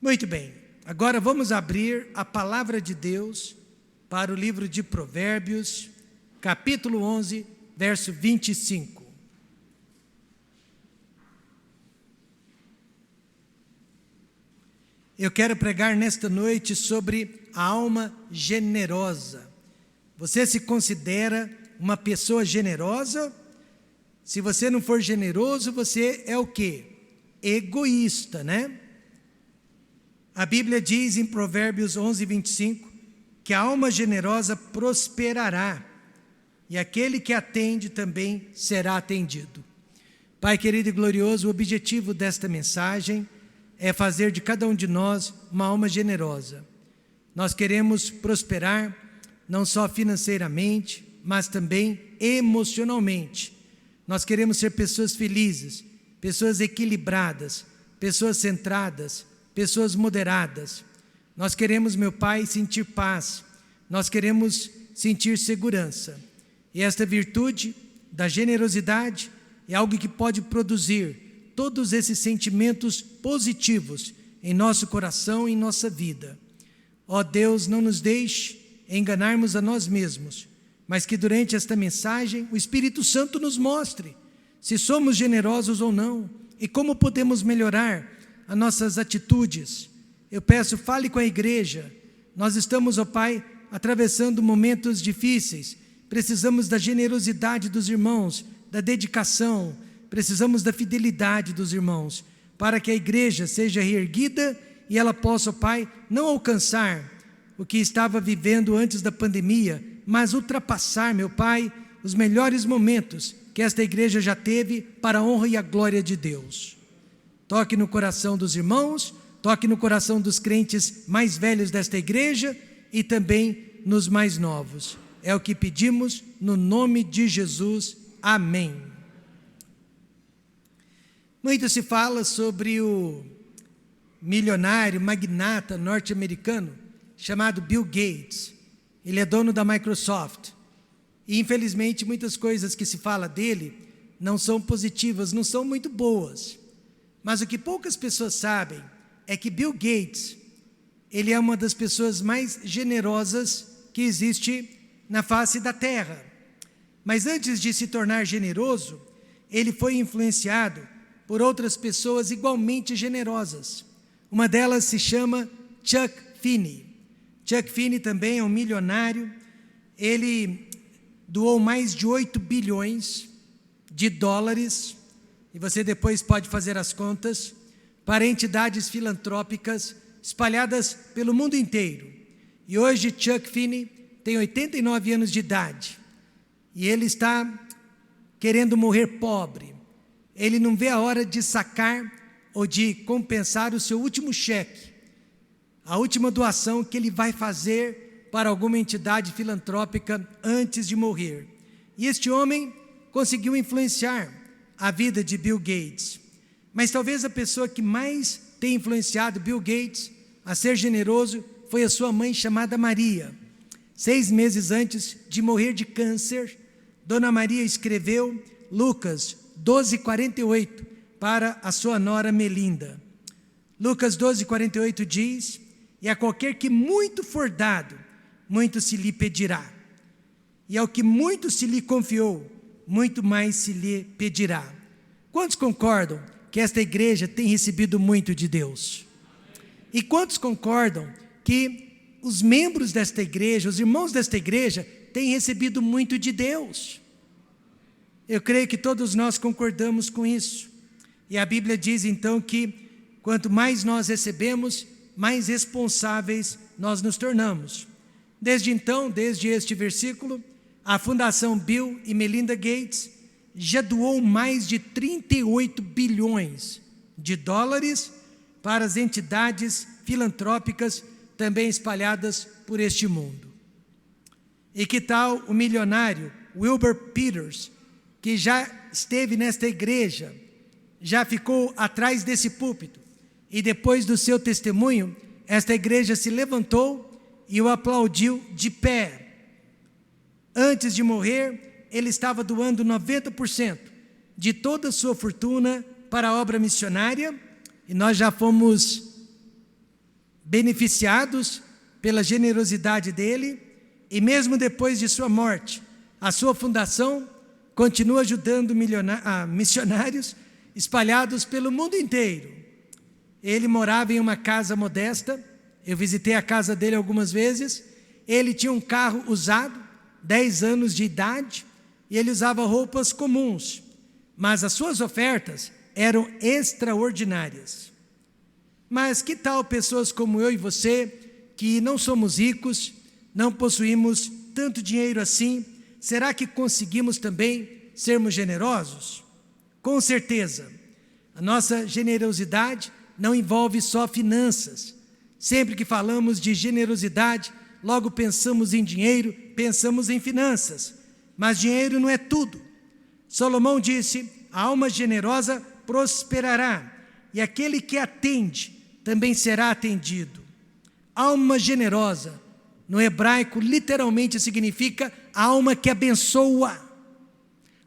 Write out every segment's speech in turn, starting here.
Muito bem, agora vamos abrir a palavra de Deus para o livro de Provérbios, capítulo 11, verso 25. Eu quero pregar nesta noite sobre a alma generosa. Você se considera uma pessoa generosa? Se você não for generoso, você é o quê? Egoísta, né? A Bíblia diz em Provérbios 11, 25, que a alma generosa prosperará, e aquele que atende também será atendido. Pai querido e glorioso, o objetivo desta mensagem é fazer de cada um de nós uma alma generosa. Nós queremos prosperar, não só financeiramente, mas também emocionalmente. Nós queremos ser pessoas felizes, pessoas equilibradas, pessoas centradas, pessoas moderadas. Nós queremos, meu Pai, sentir paz, nós queremos sentir segurança. E esta virtude da generosidade é algo que pode produzir todos esses sentimentos positivos em nosso coração e em nossa vida. Ó Deus, não nos deixe enganarmos a nós mesmos, mas que durante esta mensagem o Espírito Santo nos mostre se somos generosos ou não e como podemos melhorar as nossas atitudes. Eu peço, fale com a igreja. Nós estamos, ó Pai, atravessando momentos difíceis. Precisamos da generosidade dos irmãos, da dedicação, precisamos da fidelidade dos irmãos, para que a igreja seja reerguida e ela possa, ó Pai, não alcançar o que estava vivendo antes da pandemia, mas ultrapassar, meu Pai, os melhores momentos que esta igreja já teve para a honra e a glória de Deus. Toque no coração dos irmãos, toque no coração dos crentes mais velhos desta igreja e também nos mais novos. É o que pedimos no nome de Jesus. Amém. Muito se fala sobre o milionário, magnata norte-americano chamado Bill Gates. Ele é dono da Microsoft. E infelizmente muitas coisas que se fala dele não são positivas, não são muito boas. Mas o que poucas pessoas sabem é que Bill Gates, ele é uma das pessoas mais generosas que existe na face da terra. Mas antes de se tornar generoso, ele foi influenciado por outras pessoas igualmente generosas. Uma delas se chama Chuck Finney. Chuck Finney também é um milionário. Ele doou mais de 8 bilhões de dólares, e você depois pode fazer as contas, para entidades filantrópicas espalhadas pelo mundo inteiro. E hoje Chuck Finney tem 89 anos de idade, e ele está querendo morrer pobre. Ele não vê a hora de sacar ou de compensar o seu último cheque, a última doação que ele vai fazer para alguma entidade filantrópica antes de morrer. E este homem conseguiu influenciar a vida de Bill Gates. Mas talvez a pessoa que mais tem influenciado Bill Gates a ser generoso foi a sua mãe, chamada Maria. 6 meses antes de morrer de câncer, Dona Maria escreveu Lucas 12:48 para a sua nora Melinda. Lucas 12:48 diz: e a qualquer que muito for dado, muito se lhe pedirá. E ao que muito se lhe confiou, muito mais se lhe pedirá. Quantos concordam que esta igreja tem recebido muito de Deus? E quantos concordam que os membros desta igreja, os irmãos desta igreja, têm recebido muito de Deus? Eu creio que todos nós concordamos com isso. E a Bíblia diz então que quanto mais nós recebemos, mais responsáveis nós nos tornamos. Desde então, desde este versículo, a Fundação Bill e Melinda Gates já doou mais de 38 bilhões de dólares para as entidades filantrópicas também espalhadas por este mundo. E que tal o milionário Wilbur Peters, que já esteve nesta igreja, já ficou atrás desse púlpito, e depois do seu testemunho, esta igreja se levantou e o aplaudiu de pé. Antes de morrer, ele estava doando 90% de toda a sua fortuna para a obra missionária, e nós já fomos beneficiados pela generosidade dele, e mesmo depois de sua morte, a sua fundação continua ajudando missionários espalhados pelo mundo inteiro. Ele morava em uma casa modesta, eu visitei a casa dele algumas vezes. Ele tinha um carro usado, 10 anos de idade, e ele usava roupas comuns, mas as suas ofertas eram extraordinárias. Mas que tal pessoas como eu e você, que não somos ricos, não possuímos tanto dinheiro assim, será que conseguimos também sermos generosos? Com certeza, a nossa generosidade não envolve só finanças. Sempre que falamos de generosidade, logo pensamos em dinheiro, pensamos em finanças. Mas dinheiro não é tudo. Salomão disse: a alma generosa prosperará, e aquele que atende também será atendido. Alma generosa, no hebraico, literalmente significa alma que abençoa,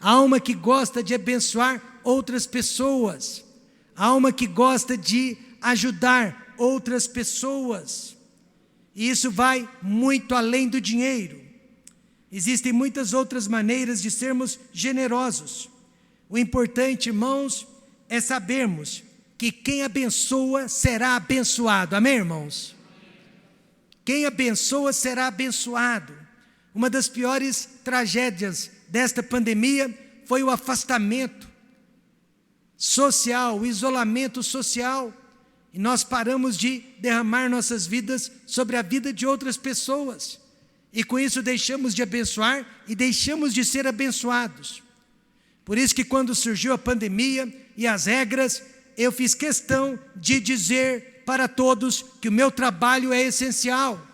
alma que gosta de abençoar outras pessoas, alma que gosta de ajudar outras pessoas. E isso vai muito além do dinheiro. Existem muitas outras maneiras de sermos generosos. O importante, irmãos, é sabermos que quem abençoa será abençoado. Amém, irmãos? Quem abençoa será abençoado. Uma das piores tragédias desta pandemia foi o afastamento social, o isolamento social. E nós paramos de derramar nossas vidas sobre a vida de outras pessoas. E com isso deixamos de abençoar e deixamos de ser abençoados. Por isso que quando surgiu a pandemia e as regras, eu fiz questão de dizer para todos que o meu trabalho é essencial.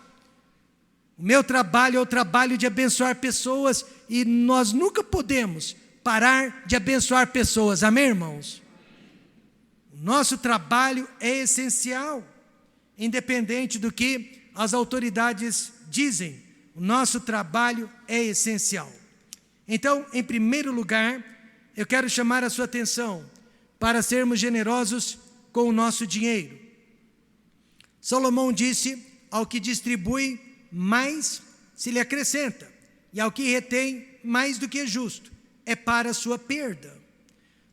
O meu trabalho é o trabalho de abençoar pessoas, e nós nunca podemos parar de abençoar pessoas. Amém, irmãos? O nosso trabalho é essencial, independente do que as autoridades dizem. O nosso trabalho é essencial. Então, em primeiro lugar, eu quero chamar a sua atenção para sermos generosos com o nosso dinheiro. Salomão disse: ao que distribui, mais se lhe acrescenta, e ao que retém, mais do que é justo, é para a sua perda.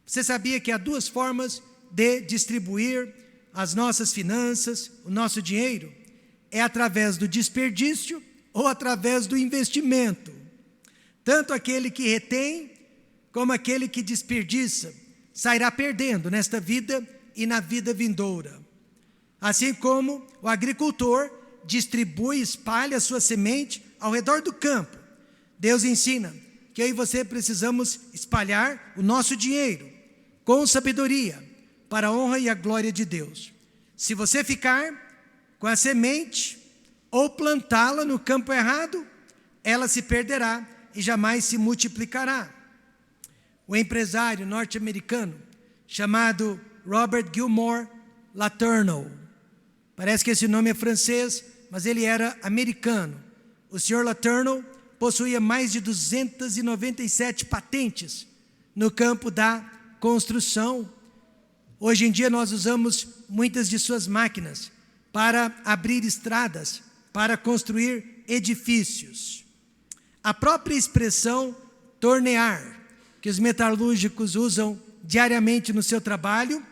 Você sabia que há duas formas de distribuir as nossas finanças, o nosso dinheiro? É através do desperdício ou através do investimento. Tanto aquele que retém, como aquele que desperdiça, sairá perdendo nesta vida e na vida vindoura. Assim como o agricultor distribui, espalha a sua semente ao redor do campo, Deus ensina que eu e você precisamos espalhar o nosso dinheiro com sabedoria, para a honra e a glória de Deus. Se você ficar com a semente ou plantá-la no campo errado, ela se perderá e jamais se multiplicará. O empresário norte-americano chamado Robert Gilmore Letourneau, parece que esse nome é francês, mas ele era americano. O senhor Letourneau possuía mais de 297 patentes no campo da construção. Hoje em dia nós usamos muitas de suas máquinas para abrir estradas, para construir edifícios. A própria expressão tornear, que os metalúrgicos usam diariamente no seu trabalho,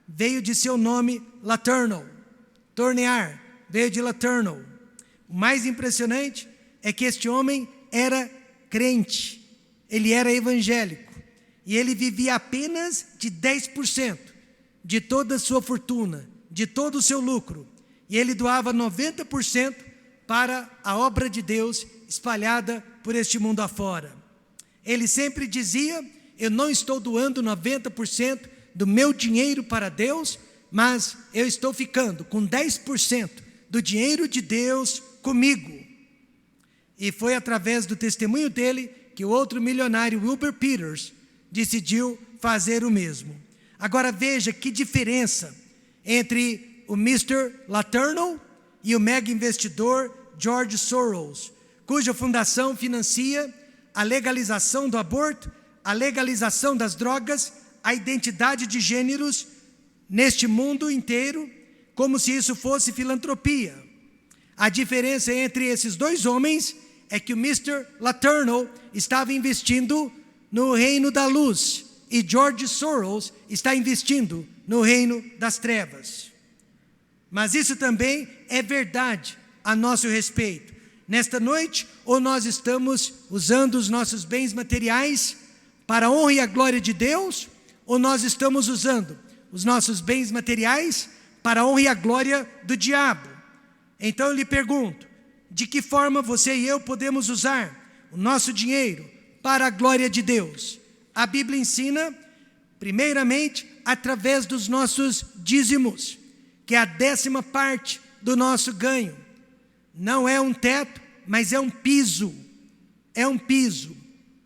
veio de seu nome Letourneau. Tornear veio de Letourneau. O mais impressionante é que este homem era crente, ele era evangélico, e ele vivia apenas de 10% de toda a sua fortuna, de todo o seu lucro, e ele doava 90% para a obra de Deus espalhada por este mundo afora. Ele sempre dizia: eu não estou doando 90% do meu dinheiro para Deus, mas eu estou ficando com 10% do dinheiro de Deus comigo. E foi através do testemunho dele que o outro milionário, Wilbur Peters, decidiu fazer o mesmo. Agora veja que diferença entre o Mr. Letourneau e o mega investidor George Soros, cuja fundação financia a legalização do aborto, a legalização das drogas, a identidade de gêneros neste mundo inteiro, como se isso fosse filantropia. A diferença entre esses dois homens é que o Mr. Letourneau estava investindo no reino da luz e George Soros está investindo no reino das trevas. Mas isso também é verdade a nosso respeito. Nesta noite, ou nós estamos usando os nossos bens materiais para a honra e a glória de Deus, ou nós estamos usando os nossos bens materiais para a honra e a glória do diabo. Então eu lhe pergunto, de que forma você e eu podemos usar o nosso dinheiro para a glória de Deus? A Bíblia ensina, primeiramente, através dos nossos dízimos, que é a 10ª parte do nosso ganho. Não é um teto, mas é um piso. É um piso.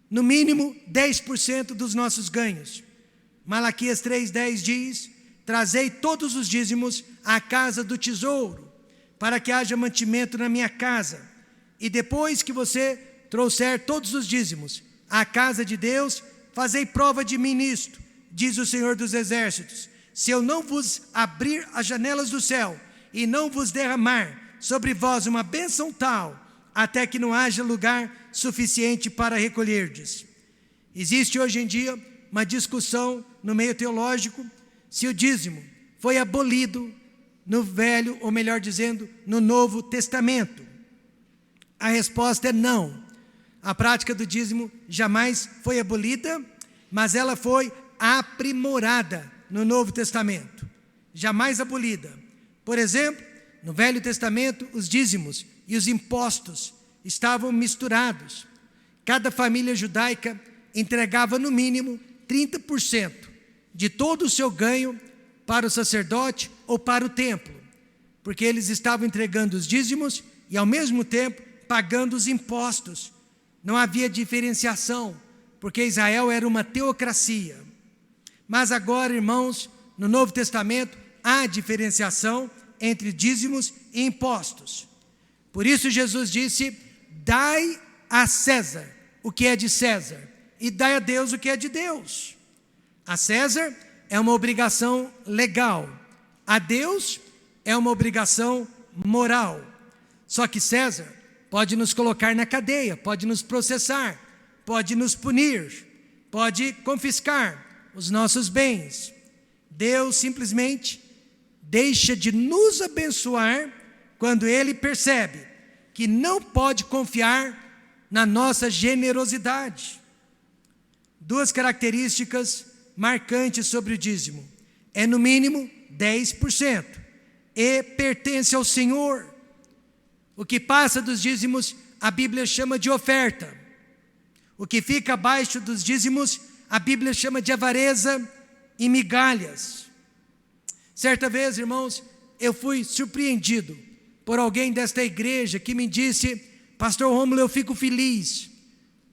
No mínimo 10% dos nossos ganhos. Malaquias 3:10 diz: trazei todos os dízimos à casa do tesouro, para que haja mantimento na minha casa. E depois que você trouxer todos os dízimos à casa de Deus, fazei prova de mim nisto, diz o Senhor dos Exércitos, se eu não vos abrir as janelas do céu e não vos derramar sobre vós uma bênção tal, até que não haja lugar suficiente para recolherdes. Existe hoje em dia uma discussão no meio teológico se o dízimo foi abolido no Velho, ou melhor dizendo, no Novo Testamento. A resposta é não. A prática do dízimo jamais foi abolida, mas ela foi aprimorada no Novo Testamento. Jamais abolida. Por exemplo, no Velho Testamento, os dízimos e os impostos estavam misturados. Cada família judaica entregava no mínimo 30% de todo o seu ganho para o sacerdote ou para o templo, porque eles estavam entregando os dízimos e ao mesmo tempo pagando os impostos. Não havia diferenciação, porque Israel era uma teocracia. Mas agora, irmãos, no Novo Testamento há diferenciação entre dízimos e impostos. Por isso Jesus disse: dai a César o que é de César e dai a Deus o que é de Deus. A César é uma obrigação legal, a Deus é uma obrigação moral. Só que César pode nos colocar na cadeia, pode nos processar, pode nos punir, pode confiscar os nossos bens. Deus simplesmente deixa de nos abençoar quando Ele percebe que não pode confiar na nossa generosidade. 2 características marcantes sobre o dízimo: é no mínimo 10% e pertence ao Senhor. O que passa dos dízimos, a Bíblia chama de oferta. O que fica abaixo dos dízimos, a Bíblia chama de avareza e migalhas. Certa vez, irmãos, eu fui surpreendido por alguém desta igreja que me disse: pastor Rômulo, eu fico feliz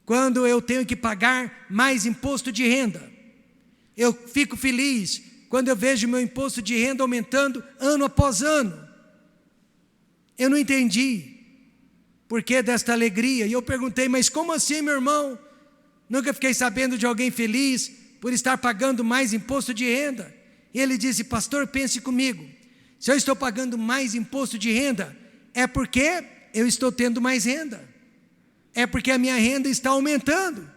quando eu tenho que pagar mais imposto de renda. Eu fico feliz quando eu vejo meu imposto de renda aumentando ano após ano. Eu não entendi por que desta alegria. E eu perguntei: mas como assim, meu irmão? Nunca fiquei sabendo de alguém feliz por estar pagando mais imposto de renda. E ele disse: pastor, pense comigo, se eu estou pagando mais imposto de renda, é porque eu estou tendo mais renda, é porque a minha renda está aumentando.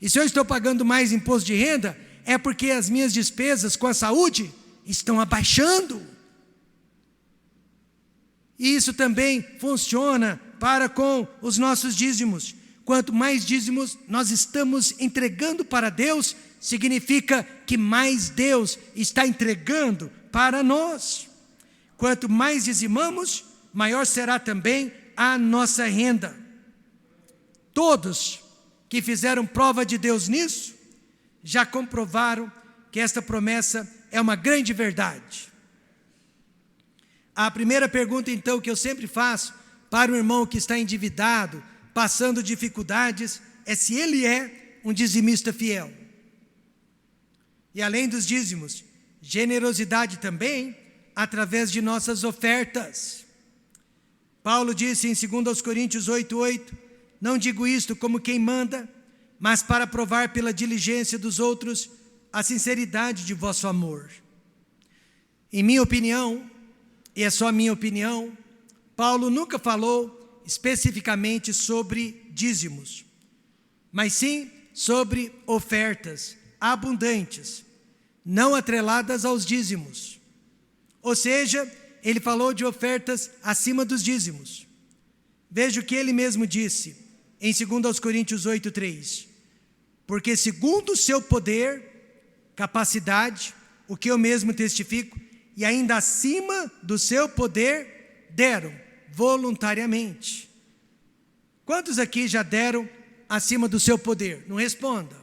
E se eu estou pagando mais imposto de renda, é porque as minhas despesas com a saúde estão abaixando. E isso também funciona para com os nossos dízimos. Quanto mais dízimos nós estamos entregando para Deus, significa que mais Deus está entregando para nós. Quanto mais dizimamos, maior será também a nossa renda. Todos que fizeram prova de Deus nisso, já comprovaram que esta promessa é uma grande verdade. A primeira pergunta, então, que eu sempre faço para o irmão que está endividado, passando dificuldades, é se ele é um dizimista fiel. E além dos dízimos, generosidade também, através de nossas ofertas. Paulo disse em 2 Coríntios 8:8, não digo isto como quem manda, mas para provar pela diligência dos outros a sinceridade de vosso amor. Em minha opinião, e é só a minha opinião, Paulo nunca falou especificamente sobre dízimos, mas sim sobre ofertas abundantes, não atreladas aos dízimos. Ou seja, ele falou de ofertas acima dos dízimos. Veja o que ele mesmo disse em 2 Coríntios 8:3. Porque segundo o seu poder, capacidade, o que eu mesmo testifico, e ainda acima do seu poder, deram voluntariamente. Quantos aqui já deram acima do seu poder? Não responda.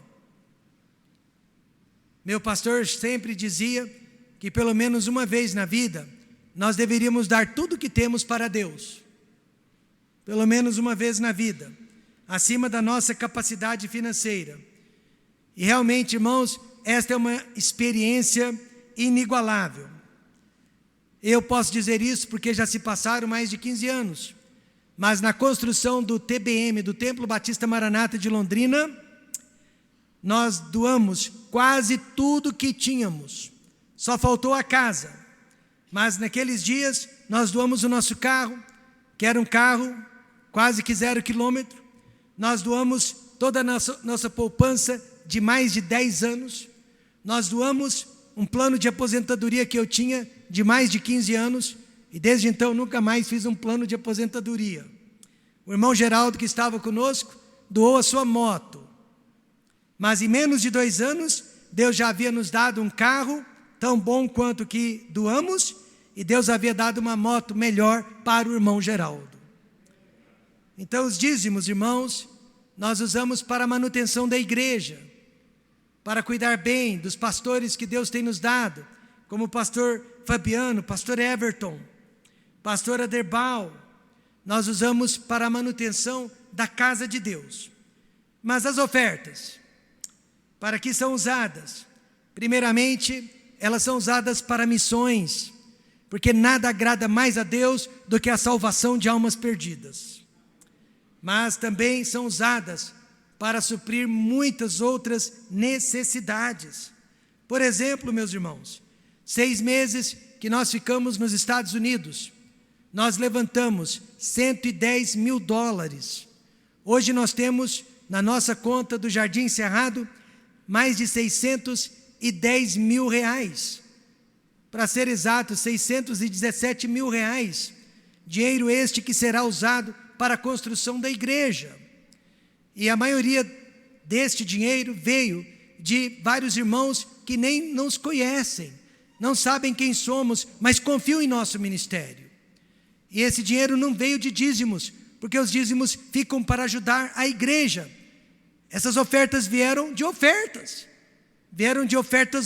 Meu pastor sempre dizia que pelo menos uma vez na vida, nós deveríamos dar tudo o que temos para Deus. Pelo menos uma vez na vida, acima da nossa capacidade financeira. E realmente, irmãos, esta é uma experiência inigualável. Eu posso dizer isso porque já se passaram mais de 15 anos. Mas na construção do TBM, do Templo Batista Maranata de Londrina, nós doamos quase tudo que tínhamos. Só faltou a casa. Mas naqueles dias, nós doamos o nosso carro, que era um carro quase que 0 quilômetro. Nós doamos toda a nossa poupança de mais de 10 anos. Nós doamos um plano de aposentadoria que eu tinha de mais de 15 anos. E desde então nunca mais fiz um plano de aposentadoria. O irmão Geraldo, que estava conosco, doou a sua moto. Mas em menos de 2 anos, Deus já havia nos dado um carro tão bom quanto o que doamos. E Deus havia dado uma moto melhor para o irmão Geraldo. Então os dízimos, irmãos, nós usamos para a manutenção da igreja, para cuidar bem dos pastores que Deus tem nos dado, como o pastor Fabiano, pastor Everton, pastor Aderbal. Nós usamos para a manutenção da casa de Deus. Mas as ofertas, para que são usadas? Primeiramente, elas são usadas para missões, porque nada agrada mais a Deus do que a salvação de almas perdidas. Mas também são usadas para suprir muitas outras necessidades. Por exemplo, meus irmãos, 6 meses que nós ficamos nos Estados Unidos, nós levantamos $110 mil. Hoje nós temos na nossa conta do Jardim Cerrado mais de R$610 mil. Para ser exato, R$617 mil. Dinheiro este que será usado para a construção da igreja. E a maioria deste dinheiro veio de vários irmãos que nem nos conhecem, não sabem quem somos, mas confiam em nosso ministério. E esse dinheiro não veio de dízimos, porque os dízimos ficam para ajudar a igreja. Essas ofertas vieram de ofertas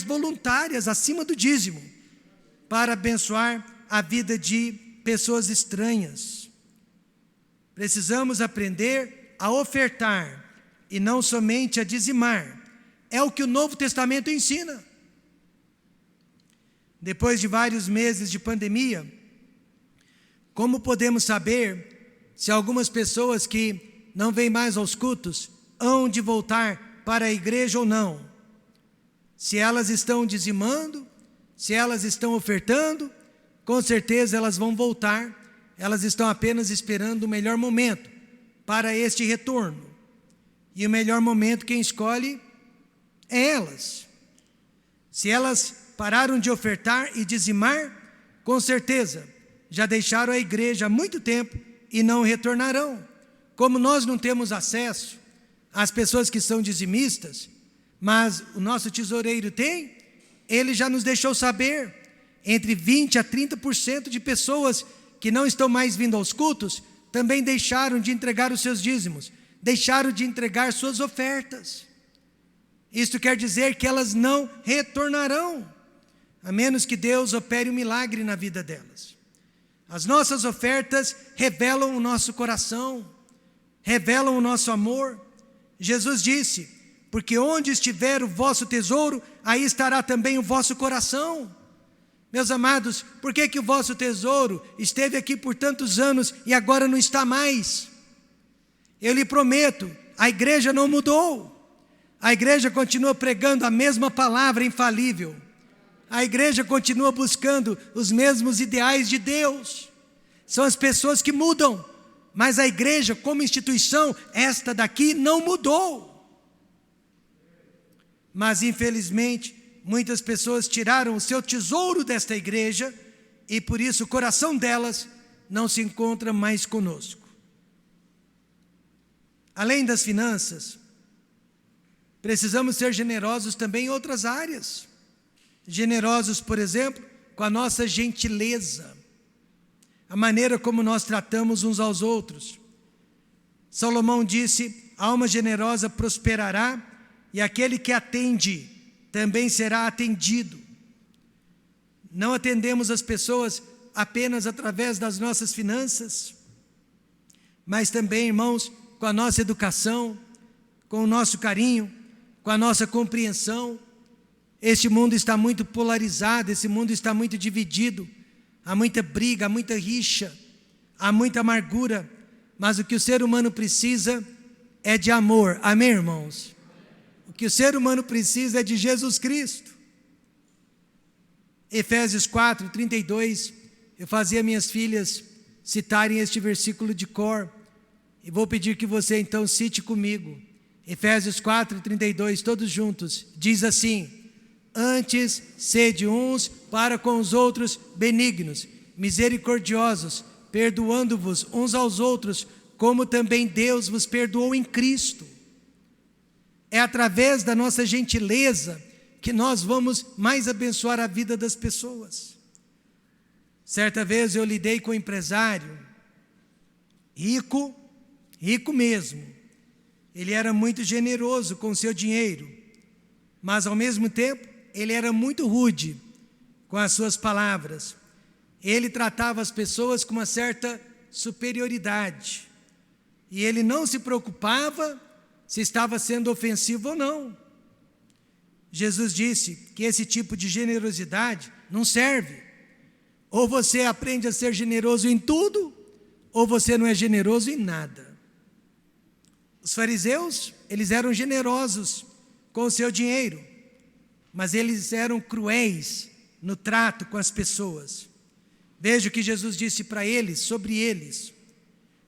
voluntárias acima do dízimo, para abençoar a vida de pessoas estranhas. Precisamos aprender a ofertar e não somente a dizimar. É o que o Novo Testamento ensina. Depois de vários meses de pandemia, como podemos saber se algumas pessoas que não vêm mais aos cultos hão de voltar para a igreja ou não? Se elas estão dizimando, se elas estão ofertando, com certeza elas vão voltar. Elas estão apenas esperando o melhor momento para este retorno. E o melhor momento quem escolhe é elas. Se elas pararam de ofertar e dizimar, com certeza já deixaram a igreja há muito tempo e não retornarão. Como nós não temos acesso às pessoas que são dizimistas, mas o nosso tesoureiro tem, ele já nos deixou saber, entre 20% a 30% de pessoas que não estão mais vindo aos cultos, também deixaram de entregar os seus dízimos, deixaram de entregar suas ofertas. Isto quer dizer que elas não retornarão, a menos que Deus opere um milagre na vida delas. As nossas ofertas revelam o nosso coração, revelam o nosso amor. Jesus disse, porque onde estiver o vosso tesouro, aí estará também o vosso coração. Meus amados, por que o vosso tesouro esteve aqui por tantos anos e agora não está mais? Eu lhe prometo, a igreja não mudou. A igreja continua pregando a mesma palavra infalível. A igreja continua buscando os mesmos ideais de Deus. São as pessoas que mudam, mas a igreja como instituição, esta daqui não mudou. Mas infelizmente, muitas pessoas tiraram o seu tesouro desta igreja e por isso o coração delas não se encontra mais conosco. Além das finanças, precisamos ser generosos também em outras áreas. Generosos, por exemplo, com a nossa gentileza, a maneira como nós tratamos uns aos outros. Salomão disse: a alma generosa prosperará e aquele que atende também será atendido. Não atendemos as pessoas apenas através das nossas finanças, mas também, irmãos, com a nossa educação, com o nosso carinho, com a nossa compreensão. Este mundo está muito polarizado, esse mundo está muito dividido, há muita briga, há muita rixa, há muita amargura, mas o que o ser humano precisa é de amor, amém, irmãos? O que o ser humano precisa é de Jesus Cristo. Efésios 4, 32, eu fazia minhas filhas citarem este versículo de cor, e vou pedir que você então cite comigo. Efésios 4, 32, todos juntos, diz assim: antes, sede uns para com os outros benignos, misericordiosos, perdoando-vos uns aos outros, como também Deus vos perdoou em Cristo. É através da nossa gentileza que nós vamos mais abençoar a vida das pessoas. Certa vez eu lidei com um empresário, rico mesmo. Ele era muito generoso com o seu dinheiro, mas ao mesmo tempo, ele era muito rude com as suas palavras. Ele tratava as pessoas com uma certa superioridade. E ele não se preocupava se estava sendo ofensivo ou não. Jesus disse que esse tipo de generosidade não serve. Ou você aprende a ser generoso em tudo, ou você não é generoso em nada. Os fariseus, eles eram generosos com o seu dinheiro, mas eles eram cruéis no trato com as pessoas. Veja o que Jesus disse para eles, sobre eles: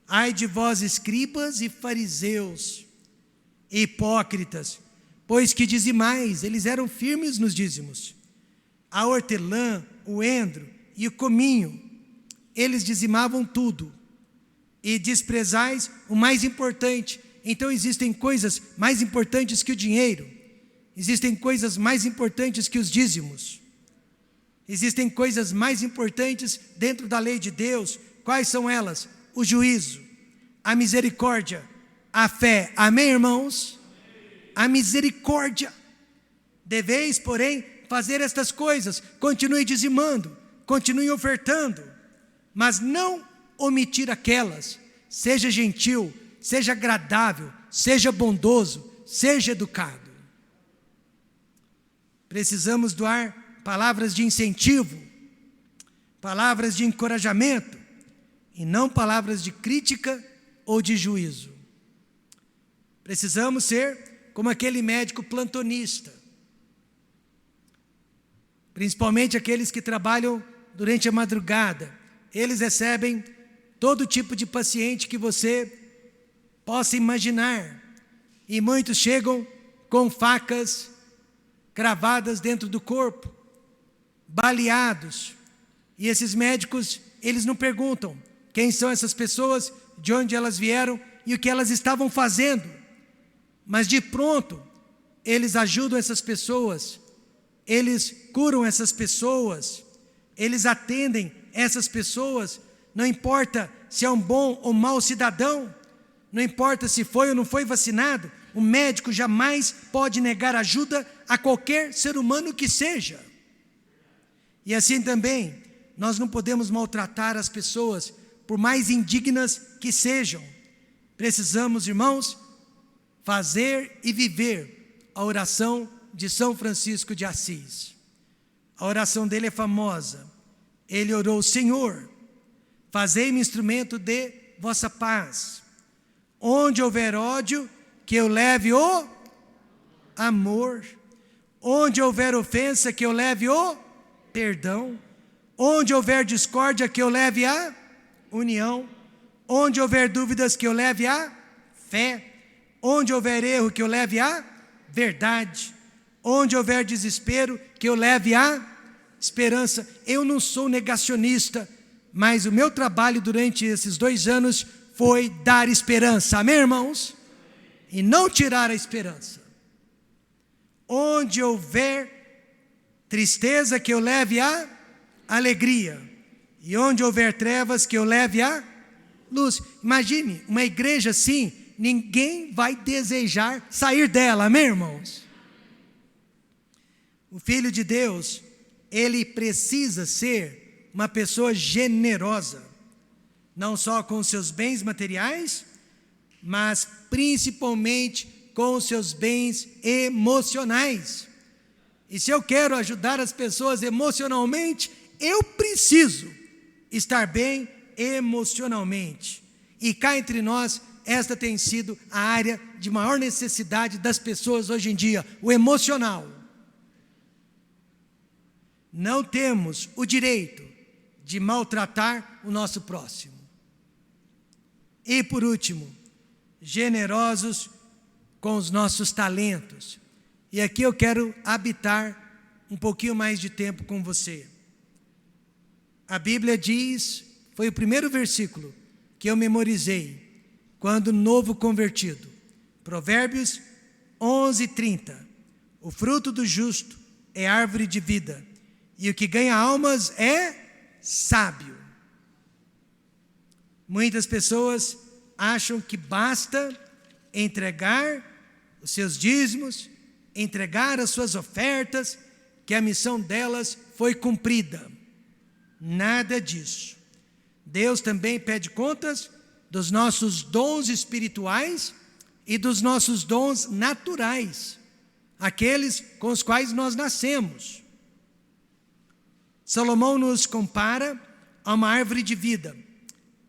ai de vós, escribas e fariseus, hipócritas, pois que dizimais. Eles eram firmes nos dízimos. A hortelã, o endro e o cominho, eles dizimavam tudo, e desprezais o mais importante. Então existem coisas mais importantes que o dinheiro, existem coisas mais importantes que os dízimos, existem coisas mais importantes dentro da lei de Deus. Quais são elas? O juízo, a misericórdia, a fé, amém, irmãos? A misericórdia. Deveis, porém, fazer estas coisas, continue dizimando, continue ofertando, mas não omitir aquelas. Seja gentil, seja agradável, seja bondoso, seja educado. Precisamos doar palavras de incentivo, palavras de encorajamento, e não palavras de crítica ou de juízo. Precisamos ser como aquele médico plantonista, principalmente aqueles que trabalham durante a madrugada. Eles recebem todo tipo de paciente que você possa imaginar, e muitos chegam com facas cravadas dentro do corpo, baleados, e esses médicos, eles não perguntam quem são essas pessoas, de onde elas vieram e o que elas estavam fazendo, mas de pronto, eles ajudam essas pessoas, eles curam essas pessoas, eles atendem essas pessoas, não importa se é um bom ou mau cidadão, não importa se foi ou não foi vacinado, o médico jamais pode negar ajuda a qualquer ser humano que seja. E assim também, nós não podemos maltratar as pessoas, por mais indignas que sejam. Precisamos, irmãos, fazer e viver a oração de São Francisco de Assis. A oração dele é famosa. Ele orou: Senhor, fazei-me instrumento de vossa paz. Onde houver ódio, que eu leve o amor. Onde houver ofensa, que eu leve o perdão. Onde houver discórdia, que eu leve a união. Onde houver dúvidas, que eu leve a fé. Onde houver erro, que eu leve a verdade. Onde houver desespero, que eu leve a esperança. Eu não sou negacionista, mas o meu trabalho durante esses 2 anos foi dar esperança. Amém, irmãos? E não tirar a esperança. Onde houver tristeza, que eu leve a alegria. E onde houver trevas, que eu leve a luz. Imagine, uma igreja assim, ninguém vai desejar sair dela. Amém, irmãos? O Filho de Deus, ele precisa ser uma pessoa generosa, não só com os seus bens materiais, mas principalmente com os seus bens emocionais. E se eu quero ajudar as pessoas emocionalmente, eu preciso estar bem emocionalmente. E cá entre nós, esta tem sido a área de maior necessidade das pessoas hoje em dia, o emocional. Não temos o direito de maltratar o nosso próximo. E por último, generosos com os nossos talentos. E aqui eu quero habitar um pouquinho mais de tempo com você. A Bíblia diz, foi o primeiro versículo que eu memorizei quando novo convertido. Provérbios 11:30. O fruto do justo é árvore de vida, e o que ganha almas é sábio. Muitas pessoas acham que basta entregar os seus dízimos, entregar as suas ofertas, que a missão delas foi cumprida. Nada disso. Deus também pede contas dos nossos dons espirituais e dos nossos dons naturais, aqueles com os quais nós nascemos. Salomão nos compara a uma árvore de vida,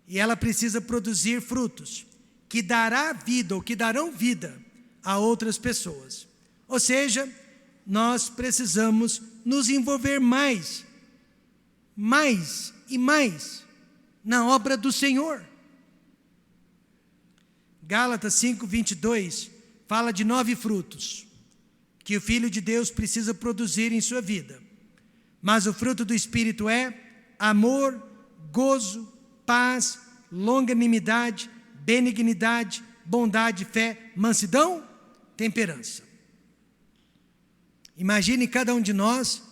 e ela precisa produzir frutos, que dará vida, ou que darão vida a outras pessoas. Ou seja, nós precisamos nos envolver mais e mais na obra do Senhor. Gálatas 5:22 fala de 9 frutos que o Filho de Deus precisa produzir em sua vida. Mas o fruto do Espírito é amor, gozo, paz, longanimidade, benignidade, bondade, fé, mansidão, temperança. Imagine cada um de nós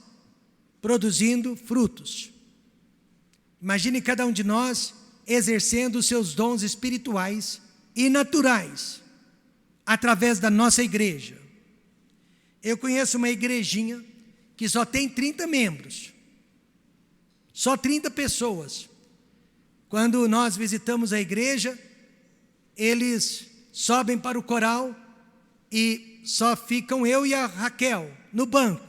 produzindo frutos. Imagine cada um de nós exercendo os seus dons espirituais e naturais através da nossa igreja. Eu conheço uma igrejinha que só tem 30 membros, só 30 pessoas. Quando nós visitamos a igreja, eles sobem para o coral e só ficam eu e a Raquel no banco.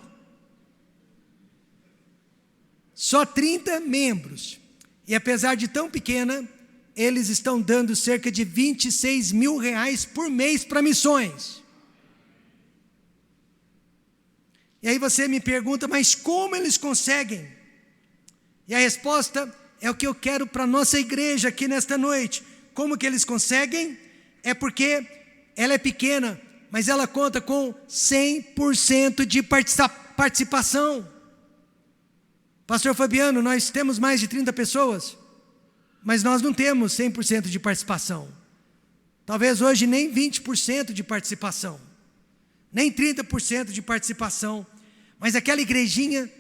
Só 30 membros. E apesar de tão pequena, eles estão dando cerca de R$26 mil por mês para missões. E aí você me pergunta, mas como eles conseguem? E a resposta é o que eu quero para a nossa igreja aqui nesta noite. Como que eles conseguem? É porque ela é pequena, mas ela conta com 100% de participação. Pastor Fabiano, nós temos mais de 30 pessoas, mas nós não temos 100% de participação. Talvez hoje nem 20% de participação, nem 30% de participação. Mas aquela igrejinha,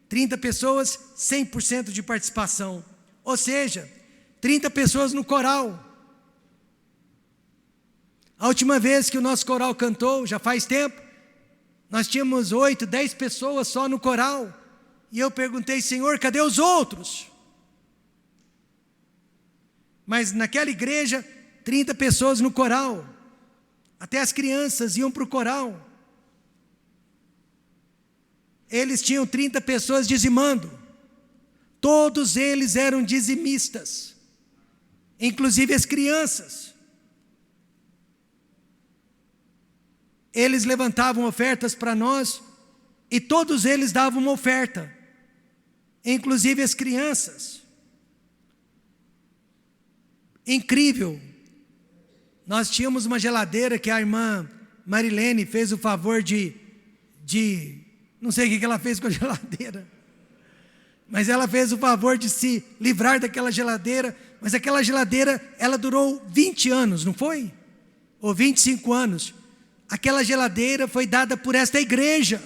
30 pessoas, 100% de participação. Ou seja, 30 pessoas no coral. A última vez que o nosso coral cantou, já faz tempo, nós tínhamos 8, 10 pessoas só no coral. E eu perguntei, Senhor, cadê os outros? Mas naquela igreja, 30 pessoas no coral. Até as crianças iam para o coral. Eles tinham 30 pessoas dizimando. Todos eles eram dizimistas, inclusive as crianças. Eles levantavam ofertas para nós, e todos eles davam uma oferta. inclusive as crianças. Incrível. Nós tínhamos uma geladeira que a irmã Marilene fez o favor de não sei o que ela fez com a geladeira, mas ela fez o favor de se livrar daquela geladeira. Mas aquela geladeira, ela durou 20 anos, não foi? Ou 25 anos. Aquela geladeira foi dada por esta igreja.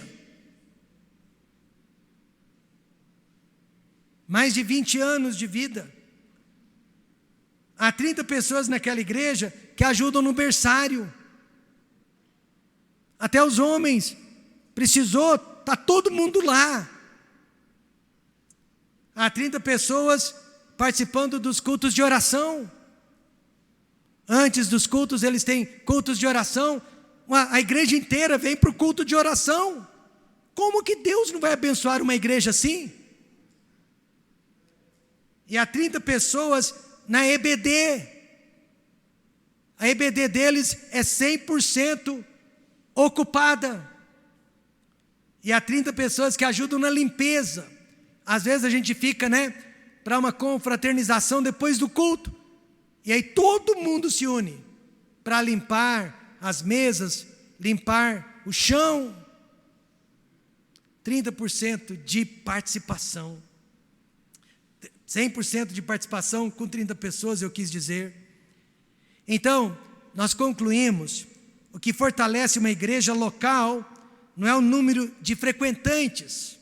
Mais de 20 anos de vida. Há 30 pessoas naquela igreja que ajudam no berçário. Até os homens. Precisou, está todo mundo lá. Há 30 pessoas participando dos cultos de oração. Antes dos cultos, eles têm cultos de oração. A igreja inteira vem para o culto de oração. Como que Deus não vai abençoar uma igreja assim? E há 30 pessoas na EBD. A EBD deles é 100% ocupada. E há 30 pessoas que ajudam na limpeza. Às vezes a gente fica, para uma confraternização depois do culto. E aí todo mundo se une para limpar as mesas, limpar o chão. 30% de participação. 100% de participação com 30 pessoas, eu quis dizer. Então, nós concluímos, o que fortalece uma igreja local não é o número de frequentantes,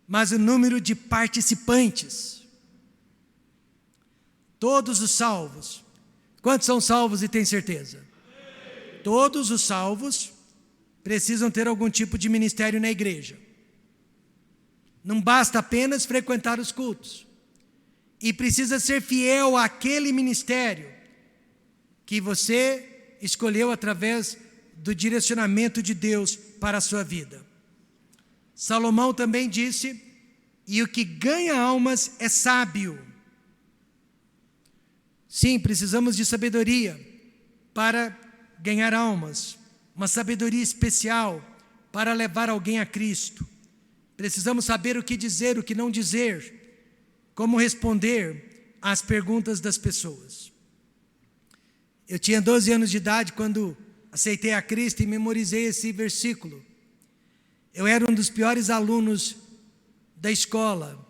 mas o número de participantes. Todos os salvos. Quantos são salvos e têm certeza? Todos os salvos precisam ter algum tipo de ministério na igreja. Não basta apenas frequentar os cultos. E precisa ser fiel àquele ministério que você escolheu através do direcionamento de Deus para a sua vida. Salomão também disse, e o que ganha almas é sábio. Sim, precisamos de sabedoria para ganhar almas, uma sabedoria especial para levar alguém a Cristo. Precisamos saber o que dizer, o que não dizer, como responder às perguntas das pessoas. Eu tinha 12 anos de idade quando aceitei a Cristo e memorizei esse versículo. Eu era um dos piores alunos da escola.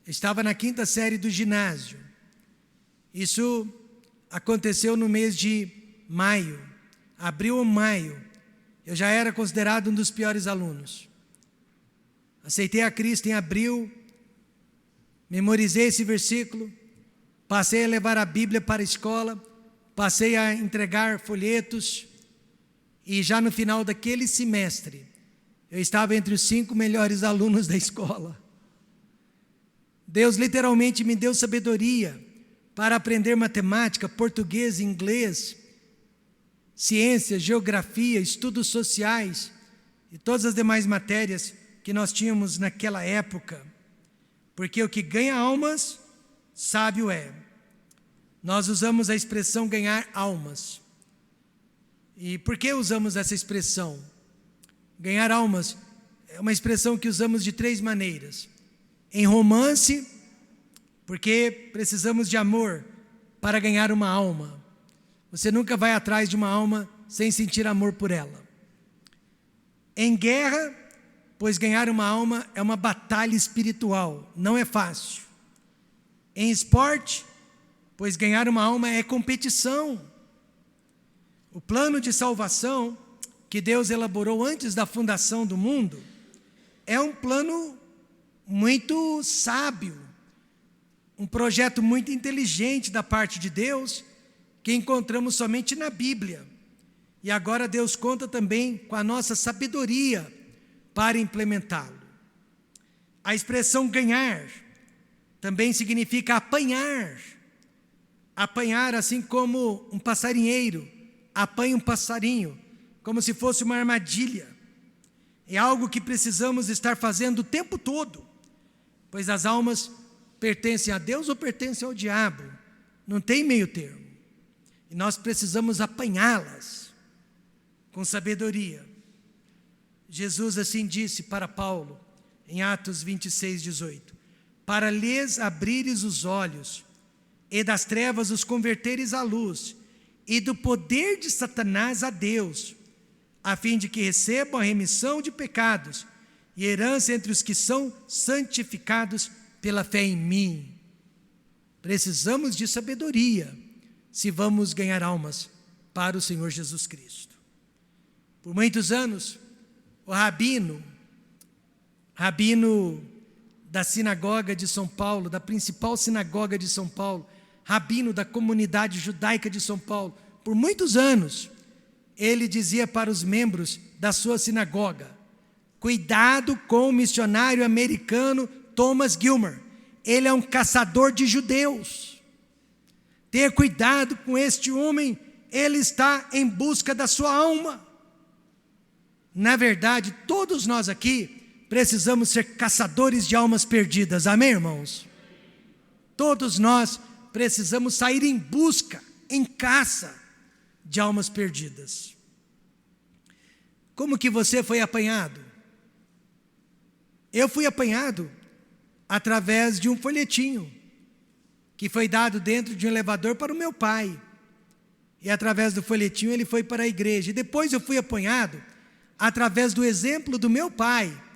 Eu estava na 5ª série do ginásio. Isso aconteceu no mês de maio, abril ou maio. Eu já era considerado um dos piores alunos. Aceitei a Cristo em abril, memorizei esse versículo, passei a levar a Bíblia para a escola, passei a entregar folhetos, e já no final daquele semestre, eu estava entre os 5 melhores alunos da escola. Deus literalmente me deu sabedoria para aprender matemática, português, inglês, ciência, geografia, estudos sociais e todas as demais matérias que nós tínhamos naquela época. Porque o que ganha almas, sábio é. Nós usamos a expressão ganhar almas. E por que usamos essa expressão? Ganhar almas é uma expressão que usamos de 3 maneiras. Em romance, porque precisamos de amor para ganhar uma alma. Você nunca vai atrás de uma alma sem sentir amor por ela. Em guerra, pois ganhar uma alma é uma batalha espiritual, não é fácil. Em esporte, pois ganhar uma alma é competição. O plano de salvação que Deus elaborou antes da fundação do mundo é um plano muito sábio, um projeto muito inteligente da parte de Deus, que encontramos somente na Bíblia. E agora Deus conta também com a nossa sabedoria para implementá-lo. A expressão ganhar também significa apanhar. Apanhar, assim como um passarinheiro apanha um passarinho, como se fosse uma armadilha. É algo que precisamos estar fazendo o tempo todo, pois as almas pertencem a Deus ou pertencem ao diabo, não tem meio termo, e nós precisamos apanhá-las com sabedoria. Jesus assim disse para Paulo, em Atos 26:18, para lhes abrires os olhos, e das trevas os converteres à luz, e do poder de Satanás a Deus, a fim de que recebam a remissão de pecados e herança entre os que são santificados pela fé em mim. Precisamos de sabedoria se vamos ganhar almas para o Senhor Jesus Cristo. Por muitos anos, o rabino da sinagoga de São Paulo, da principal sinagoga de São Paulo, rabino da comunidade judaica de São Paulo, por muitos anos, ele dizia para os membros da sua sinagoga: cuidado com o missionário americano Thomas Gilmer, ele é um caçador de judeus. Tenha cuidado com este homem, ele está em busca da sua alma. Na verdade, todos nós aqui precisamos ser caçadores de almas perdidas, amém, irmãos? Todos nós precisamos sair em busca, em caça de almas perdidas. Como que você foi apanhado? Eu fui apanhado através de um folhetinho que foi dado dentro de um elevador para o meu pai. E através do folhetinho ele foi para a igreja. E depois eu fui apanhado através do exemplo do meu pai,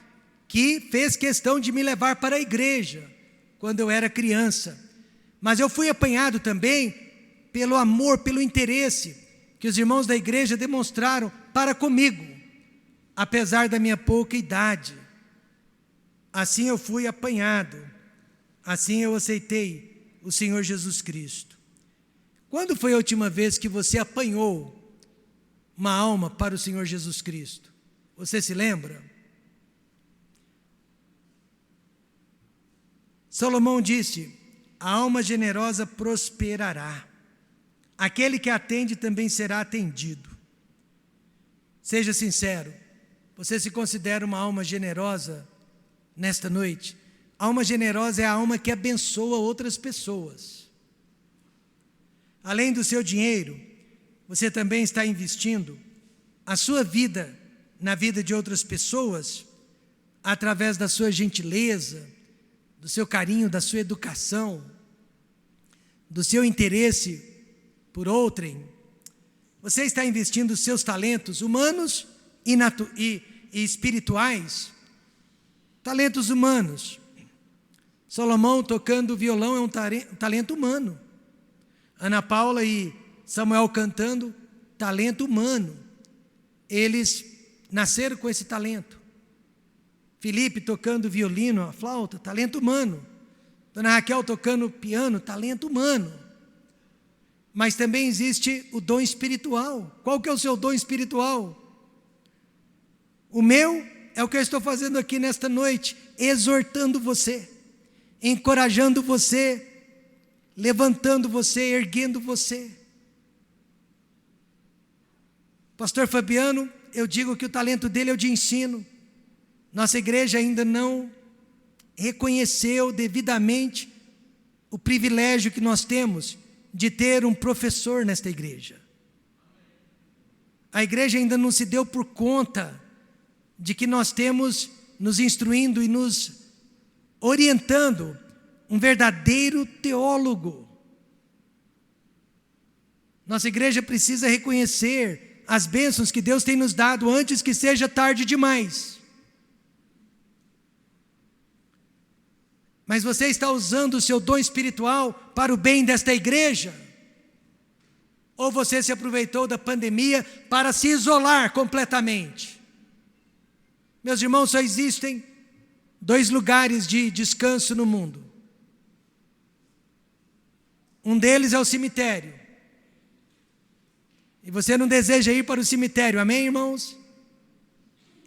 que fez questão de me levar para a igreja quando eu era criança. Mas eu fui apanhado também pelo amor, pelo interesse que os irmãos da igreja demonstraram para comigo, apesar da minha pouca idade. Assim eu fui apanhado, assim eu aceitei o Senhor Jesus Cristo. Quando foi a última vez que você apanhou uma alma para o Senhor Jesus Cristo? Você se lembra? Salomão disse: a alma generosa prosperará, aquele que atende também será atendido. Seja sincero, você se considera uma alma generosa nesta noite? A alma generosa é a alma que abençoa outras pessoas. Além do seu dinheiro, você também está investindo a sua vida na vida de outras pessoas, através da sua gentileza, do seu carinho, da sua educação, do seu interesse por outrem. Você está investindo os seus talentos humanos e espirituais. Talentos humanos. Salomão tocando violão é um talento humano. Ana Paula e Samuel cantando, talento humano. Eles nasceram com esse talento. Felipe tocando violino, a flauta, talento humano. Dona Raquel tocando piano, talento humano. Mas também existe o dom espiritual. Qual que é o seu dom espiritual? O meu é o que eu estou fazendo aqui nesta noite, exortando você, encorajando você, levantando você, erguendo você. Pastor Fabiano, eu digo que o talento dele é o de ensino. Nossa igreja ainda não reconheceu devidamente o privilégio que nós temos de ter um professor nesta igreja. A igreja ainda não se deu por conta de que nós temos nos instruindo e nos orientando um verdadeiro teólogo. Nossa igreja precisa reconhecer as bênçãos que Deus tem nos dado antes que seja tarde demais. Mas você está usando o seu dom espiritual para o bem desta igreja? Ou você se aproveitou da pandemia para se isolar completamente? Meus irmãos, só existem 2 lugares de descanso no mundo. Um deles é o cemitério. E você não deseja ir para o cemitério, amém, irmãos?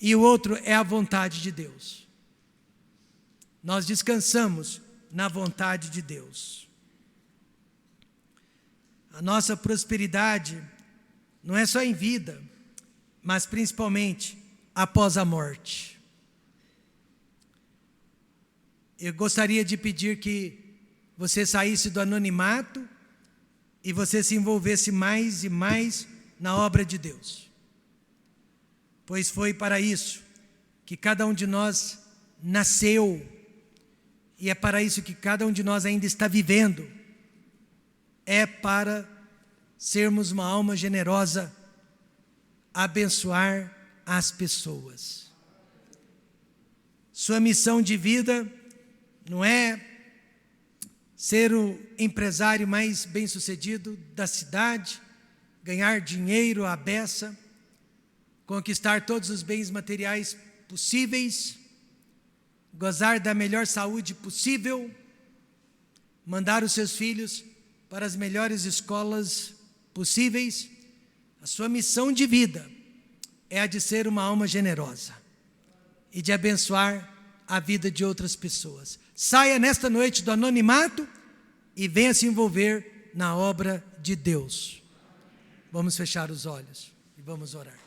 E o outro é a vontade de Deus. Nós descansamos na vontade de Deus. A nossa prosperidade não é só em vida, mas principalmente após a morte. Eu gostaria de pedir que você saísse do anonimato e você se envolvesse mais e mais na obra de Deus. Pois foi para isso que cada um de nós nasceu E é para isso que cada um de nós ainda está vivendo. É para sermos uma alma generosa, abençoar as pessoas. Sua missão de vida não é ser o empresário mais bem-sucedido da cidade, ganhar dinheiro à beça, conquistar todos os bens materiais possíveis, gozar da melhor saúde possível, mandar os seus filhos para as melhores escolas possíveis. A sua missão de vida é a de ser uma alma generosa e de abençoar a vida de outras pessoas. Saia nesta noite do anonimato e venha se envolver na obra de Deus. Vamos fechar os olhos e vamos orar.